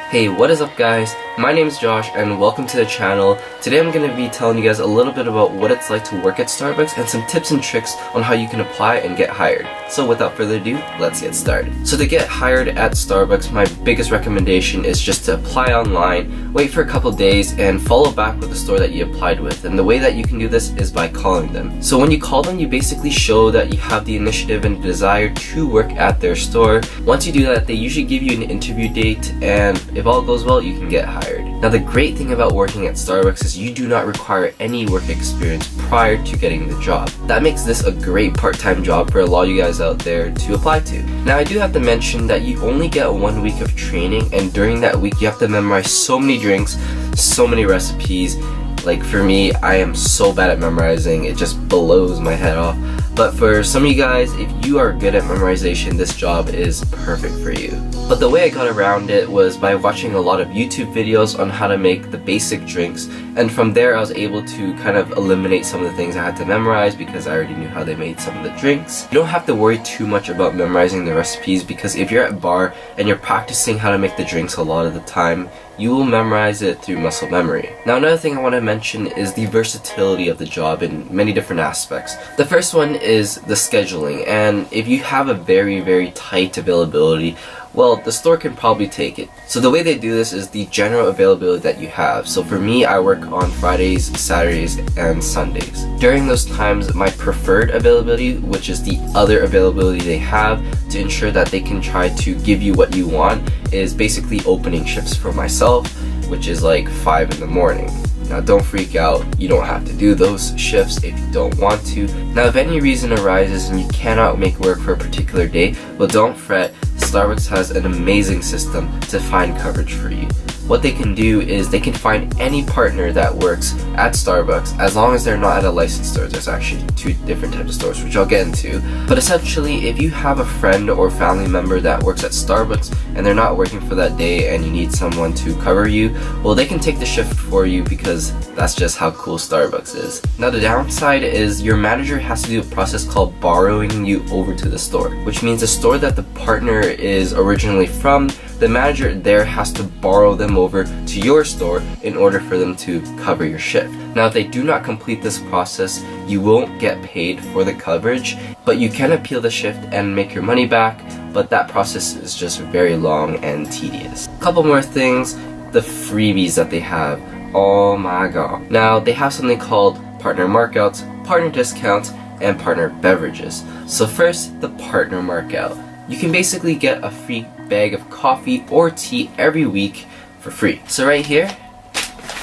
Hey, what is up guys? My name is Josh and welcome to the channel. Today I'm going to be telling you guys a little bit about what it's like to work at Starbucks and some tips and tricks on how you can apply and get hired. So without further ado, let's get started. So to get hired at Starbucks, my biggest recommendation is just to apply online, wait for a couple days, and follow back with the store that you applied with. And the way that you can do this is by calling them. So when you call them, you basically show that you have the initiative and desire to work at their store. Once you do that, they usually give you an interview date, and if all goes well, you can get hired. Now the great thing about working at Starbucks is you do not require any work experience prior to getting the job. That makes this a great part-time job for a lot of you guys out there to apply to. Now I do have to mention that you only get 1 week of training, and during that week you have to memorize so many drinks, so many recipes. Like for me, I am so bad at memorizing, it just blows my head off. But for some of you guys, if you are good at memorization, this job is perfect for you. But the way I got around it was by watching a lot of YouTube videos on how to make the basic drinks, and from there I was able to kind of eliminate some of the things I had to memorize because I already knew how they made some of the drinks. You don't have to worry too much about memorizing the recipes, because if you're at a bar and you're practicing how to make the drinks a lot of the time, you will memorize it through muscle memory. Now another thing I want to mention is the versatility of the job in many different aspects. The first one is the scheduling, and if you have a very tight availability, well, the store can probably take it. So the way they do this is the general availability that you have. So for me, I work on Fridays, Saturdays, and Sundays. During those times, my preferred availability, which is the other availability they have to ensure that they can try to give you what you want, is basically opening shifts for myself, which is like 5 in the morning. Now don't freak out, you don't have to do those shifts if you don't want to. Now if any reason arises and you cannot make work for a particular day, well, don't fret. Starbucks has an amazing system to find coverage for you. What they can do is they can find any partner that works at Starbucks, as long as they're not at a licensed store. There's actually 2 different types of stores, which I'll get into. But essentially, if you have a friend or family member that works at Starbucks and they're not working for that day and you need someone to cover you, well, they can take the shift for you, because that's just how cool Starbucks is. Now the downside is your manager has to do a process called borrowing you over to the store, which means the store that the partner is originally from, the manager there has to borrow them over to your store in order for them to cover your shift. Now if they do not complete this process, you won't get paid for the coverage, but you can appeal the shift and make your money back, but that process is just very long and tedious. Couple more things, the freebies that they have. Oh my god. Now they have something called partner markouts, partner discounts, and partner beverages. So first, the partner markout. You can basically get a free bag of coffee or tea every week for free. So right here,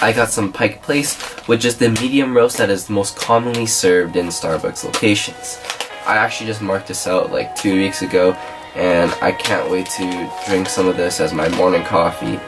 I got some Pike Place, which is the medium roast that is most commonly served in Starbucks locations. I actually just marked this out like 2 weeks ago, and I can't wait to drink some of this as my morning coffee.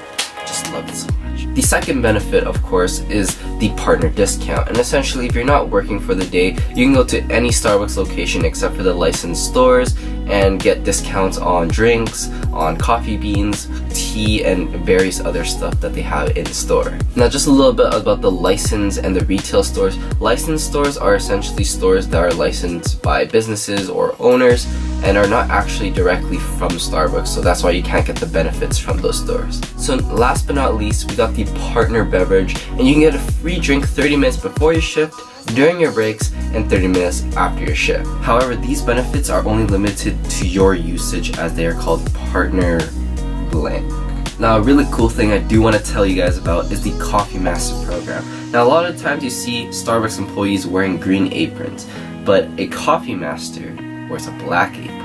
Just love it so much. The second benefit, of course, is the partner discount. And essentially, if you're not working for the day, you can go to any Starbucks location except for the licensed stores and get discounts on drinks, on coffee beans, tea, and various other stuff that they have in store. Now just a little bit about the license and the retail stores. Licensed stores are essentially stores that are licensed by businesses or owners and are not actually directly from Starbucks, so that's why you can't get the benefits from those stores. So last but not least, we got the partner beverage, and you can get a free drink 30 minutes before your shift, during your breaks, and 30 minutes after your shift. However, these benefits are only limited to your usage, as they are called partner blank. Now a really cool thing I do want to tell you guys about is the Coffee Master program. Now a lot of times you see Starbucks employees wearing green aprons, but a Coffee Master wears a black apron.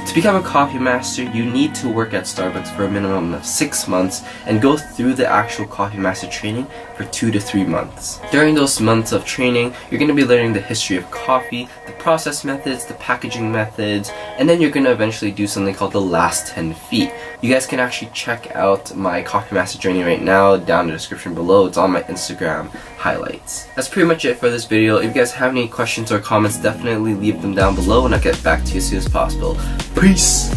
To become a Coffee Master, you need to work at Starbucks for a minimum of 6 months and go through the actual Coffee Master training for 2 to 3 months. During those months of training, you're going to be learning the history of coffee, the process methods, the packaging methods, and then you're going to eventually do something called the last 10 feet. You guys can actually check out my Coffee Master journey right now down in the description below. It's on my Instagram highlights. That's pretty much it for this video. If you guys have any questions or comments, definitely leave them down below and I'll get back to you as soon as possible. Peace!